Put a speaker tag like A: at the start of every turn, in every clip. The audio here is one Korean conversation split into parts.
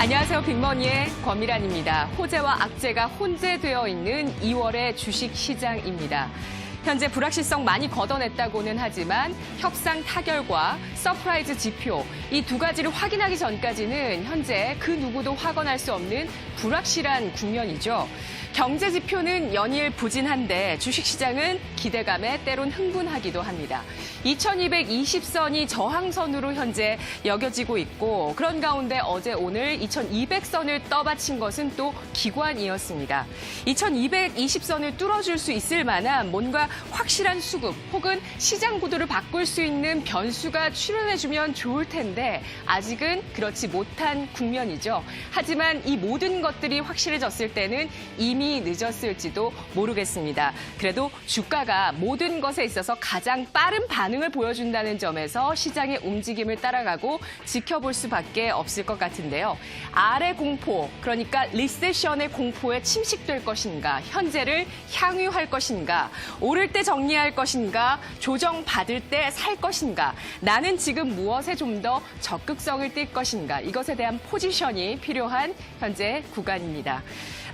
A: 안녕하세요. 빅머니의 권미란입니다. 호재와 악재가 혼재되어 있는 2월의 주식시장입니다. 현재 불확실성 많이 걷어냈다고는 하지만 협상 타결과 서프라이즈 지표 이 두 가지를 확인하기 전까지는 현재 그 누구도 확언할 수 없는 불확실한 국면이죠. 경제 지표는 연일 부진한데 주식시장은 기대감에 때론 흥분하기도 합니다. 2220선이 저항선으로 현재 여겨지고 있고 그런 가운데 어제 오늘 2200선을 떠받친 것은 또 기관이었습니다. 2220선을 뚫어줄 수 있을 만한 뭔가 확실한 수급 혹은 시장 구도를 바꿀 수 있는 변수가 출현해주면 좋을 텐데 아직은 그렇지 못한 국면이죠. 하지만 이 모든 것들이 확실해졌을 때는 이미 늦었을지도 모르겠습니다. 그래도 주가가 모든 것에 있어서 가장 빠른 반응을 보여준다는 점에서 시장의 움직임을 따라가고 지켜볼 수밖에 없을 것 같은데요. 아래 공포, 그러니까 리세션의 공포에 침식될 것인가, 현재를 향유할 것인가, 오를 때 정리할 것인가, 조정받을 때 살 것인가, 나는 지금 무엇에 좀 더 적극성을 띨 것인가, 이것에 대한 포지션이 필요한 현재 구간입니다.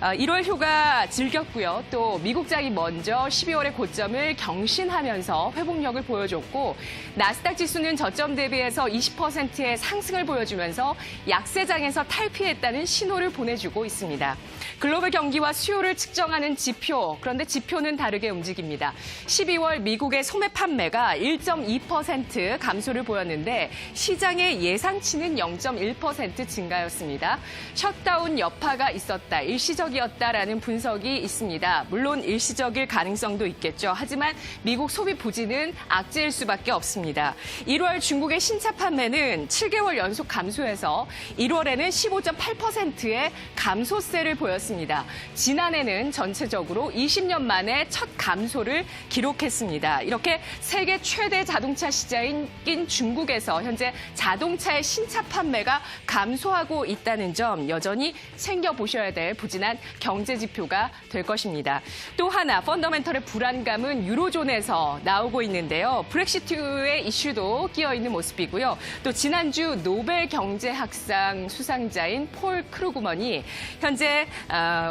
A: 1월 휴가 즐겼고요. 또 미국장이 먼저 12월의 고점을 경신하면서 회복력을 보여줬고 나스닥 지수는 저점 대비해서 20%의 상승을 보여주면서 약세장에서 탈피했다는 신호를 보내주고 있습니다. 글로벌 경기와 수요를 측정하는 지표, 그런데 지표는 다르게 움직입니다. 12월 미국의 소매 판매가 1.2% 감소를 보였는데 시장의 예상치는 0.1% 증가였습니다. 셧다운 여파가 있었다. 일시적이었다라는 분석이 있습니다. 물론 일시적일 가능성도 있겠죠. 하지만 미국 소비 부진은 악재일 수밖에 없습니다. 1월 중국의 신차 판매는 7개월 연속 감소해서 1월에는 15.8%의 감소세를 보였습니다. 지난해는 전체적으로 20년 만에 첫 감소를 기록했습니다. 이렇게 세계 최대 자동차 시장인 중국에서 현재 자동차의 신차 판매가 감소하고 있다는 점 여전히 챙겨보셔야 될 부진한 경제 지표가 될 것입니다. 또 하나 펀더멘털의 불안감은 유로존에서 나오고 있는데요. 브렉시트의 이슈도 끼어있는 모습이고요. 또 지난주 노벨 경제학상 수상자인 폴 크루그먼이 현재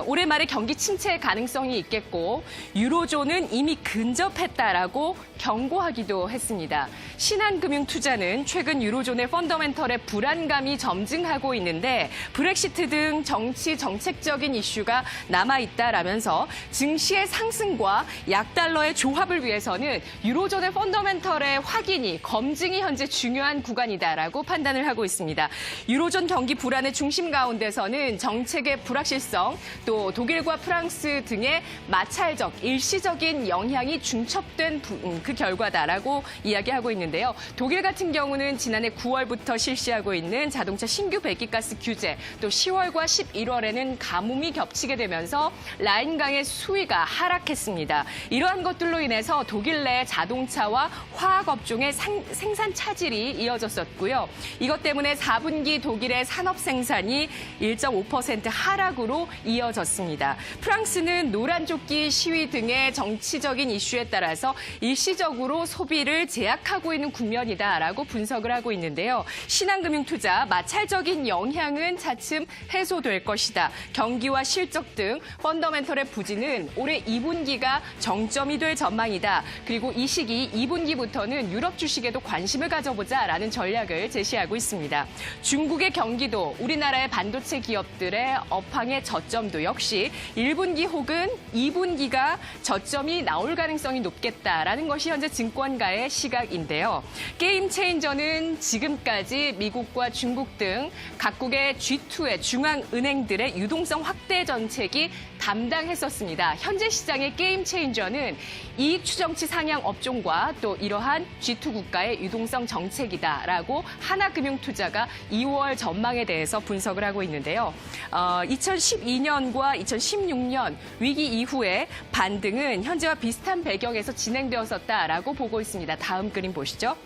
A: 올해 말에 경기 침체 가능성이 있겠고 유로존은 이미 근접했다라고 경고하기도 했습니다. 신한금융투자는 최근 유로존의 펀더멘털의 불안감이 점증하고 있는데 브렉시트 등 정치 정책적인 이슈가 남아있다라면서 증시의 상승과 약달러의 조합을 위해서는 유로존의 펀더멘털의 확인이 검증이 현재 중요한 구간이다라고 판단을 하고 있습니다. 유로존 경기 불안의 중심 가운데서는 정책의 불확실성 또 독일과 프랑스 등의 마찰적 일시적인 영향이 중첩된 그 결과다라고 이야기하고 있는데요. 독일 같은 경우는 지난해 9월부터 실시하고 있는 자동차 신규 배기가스 규제 또 10월과 11월에는 가뭄이 겹치게 되면서 라인강의 수위가 하락했습니다. 이러한 것들로 인해서 독일 내 자동차와 화학업종의 생산 차질이 이어졌었고요. 이것 때문에 4분기 독일의 산업 생산이 1.5% 하락으로 이어졌습니다. 프랑스는 노란조끼 시위 등의 정치적인 이슈에 따라서 일시적으로 소비를 제약하고 있는 국면이다라고 분석을 하고 있는데요. 신한금융투자 마찰적인 영향은 차츰 해소될 것이다. 경기와 실적 등 펀더멘털의 부진은 올해 2분기가 정점이 될 전망이다. 그리고 이 시기 2분기부터는 유럽 주식에도 관심을 가져보자라는 전략을 제시하고 있습니다. 중국의 경기도, 우리나라의 반도체 기업들의 업황의 저점도 역시 1분기 혹은 2분기가 저점이 나올 가능성이 높겠다라는 것이 현재 증권가의 시각인데요. 게임 체인저는 지금까지 미국과 중국 등 각국의 G2의 중앙은행들의 유동성 확대 정책이 담당했었습니다. 현재 시장의 게임 체인저는 이익 추정치 상향 업종과 또 이러한 G2 국가의 유동성 정책이다라고 하나금융투자가 2월 전망에 대해서 분석을 하고 있는데요. 2012년과 2016년 위기 이후의 반등은 현재와 비슷한 배경에서 진행되었었다라고 보고 있습니다. 다음 그림 보시죠.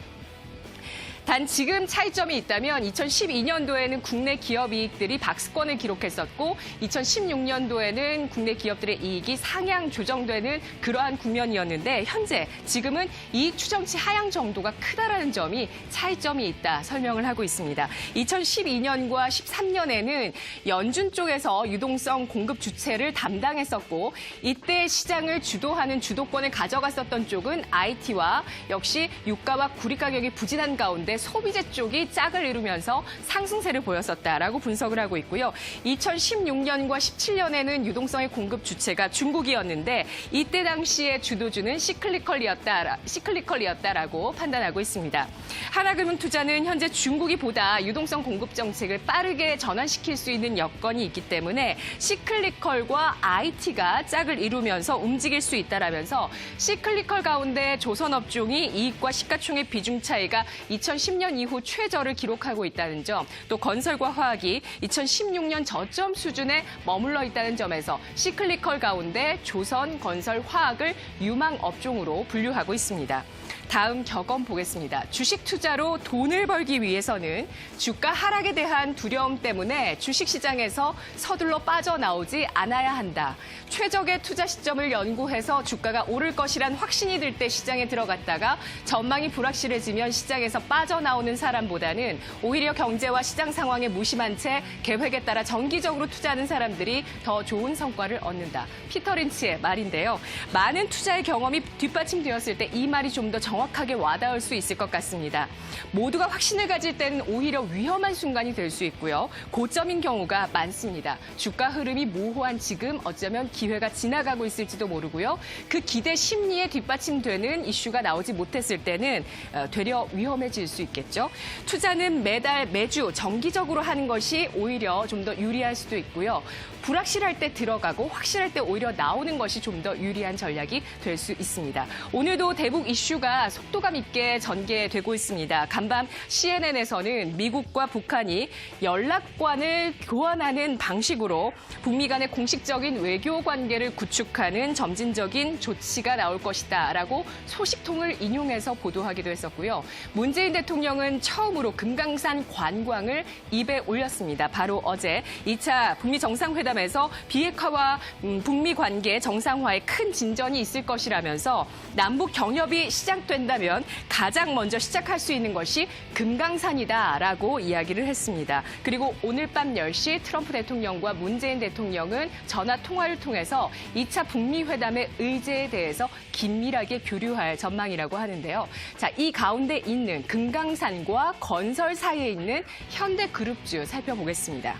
A: 단 지금 차이점이 있다면 2012년도에는 국내 기업 이익들이 박스권을 기록했었고 2016년도에는 국내 기업들의 이익이 상향 조정되는 그러한 국면이었는데 현재 지금은 이익 추정치 하향 정도가 크다라는 점이 차이점이 있다 설명을 하고 있습니다. 2012년과 13년에는 연준 쪽에서 유동성 공급 주체를 담당했었고 이때 시장을 주도하는 주도권을 가져갔었던 쪽은 IT와 역시 유가와 구리 가격이 부진한 가운데 소비재 쪽이 짝을 이루면서 상승세를 보였었다라고 분석을 하고 있고요. 2016년과 17년에는 유동성의 공급 주체가 중국이었는데 이때 당시에 주도주는 시클리컬이었다라고 판단하고 있습니다. 하나금융투자는 현재 중국이 보다 유동성 공급 정책을 빠르게 전환시킬 수 있는 여건이 있기 때문에 시클리컬과 IT가 짝을 이루면서 움직일 수 있다라면서 시클리컬 가운데 조선업종이 이익과 시가총액 비중 차이가 2010년 이후 최저를 기록하고 있다는 점, 또 건설과 화학이 2016년 저점 수준에 머물러 있다는 점에서 시클리컬 가운데 조선, 건설, 화학을 유망 업종으로 분류하고 있습니다. 다음 격언 보겠습니다. 주식 투자로 돈을 벌기 위해서는 주가 하락에 대한 두려움 때문에 주식시장에서 서둘러 빠져나오지 않아야 한다. 최적의 투자 시점을 연구해서 주가가 오를 것이란 확신이 들 때 시장에 들어갔다가 전망이 불확실해지면 시장에서 빠져나오는 사람보다는 오히려 경제와 시장 상황에 무심한 채 계획에 따라 정기적으로 투자하는 사람들이 더 좋은 성과를 얻는다. 피터 린치의 말인데요. 많은 투자의 경험이 뒷받침되었을 때 이 말이 좀 더 정확하게 와닿을 수 있을 것 같습니다. 모두가 확신을 가질 때는 오히려 위험한 순간이 될 수 있고요. 고점인 경우가 많습니다. 주가 흐름이 모호한 지금 어쩌면 기회가 지나가고 있을지도 모르고요. 그 기대 심리에 뒷받침되는 이슈가 나오지 못했을 때는 되려 위험해질 수 있겠죠. 투자는 매달 매주 정기적으로 하는 것이 오히려 좀 더 유리할 수도 있고요. 불확실할 때 들어가고 확실할 때 오히려 나오는 것이 좀 더 유리한 전략이 될 수 있습니다. 오늘도 대북 이슈가 속도감 있게 전개되고 있습니다. 간밤 CNN에서는 미국과 북한이 연락관을 교환하는 방식으로 북미 간의 공식적인 외교 관계를 구축하는 점진적인 조치가 나올 것이다라고 소식통을 인용해서 보도하기도 했었고요. 문재인 대통령은 처음으로 금강산 관광을 입에 올렸습니다. 바로 어제 2차 북미 정상회담에서 비핵화와 북미 관계 정상화에 큰 진전이 있을 것이라면서 남북 경협이 시작된다면 가장 먼저 시작할 수 있는 것이 금강산이다라고 이야기를 했습니다. 그리고 오늘 밤 10시 트럼프 대통령과 문재인 대통령은 전화 통화를 통해서 2차 북미 회담의 의제에 대해서 긴밀하게 교류할 전망이라고 하는데요. 자, 이 가운데 있는 금강산과 건설 사이에 있는 현대그룹주 살펴보겠습니다.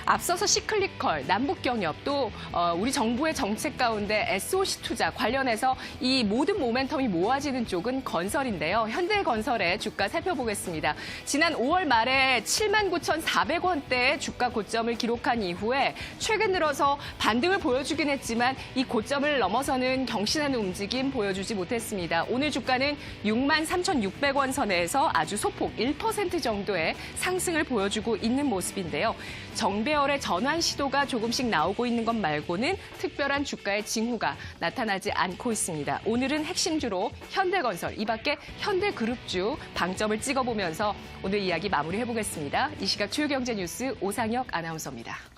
A: 앞서서 시클리컬, 남북경협 또 우리 정부의 정책 가운데 SOC 투자 관련해서 이 모든 모멘텀이 모아지는 쪽은 건설인데요. 현대건설의 주가 살펴보겠습니다. 지난 5월 말에 79,400원대의 주가 고점을 기록한 이후에 최근 들어서 반등을 보여주긴 했지만 이 고점을 넘어서는 경신하는 움직임 보여주지 못했습니다. 오늘 주가는 63,600원 선에서 아주 소폭 1% 정도의 상승을 보여주고 있는 모습인데요. 정배열의 전환 시도가 조금씩 나오고 있는 것 말고는 특별한 주가의 징후가 나타나지 않고 있습니다. 오늘은 핵심주로 현대건설, 이 밖에 현대그룹주 방점을 찍어보면서 오늘 이야기 마무리해보겠습니다. 이 시각 주요 경제 뉴스 오상혁 아나운서입니다.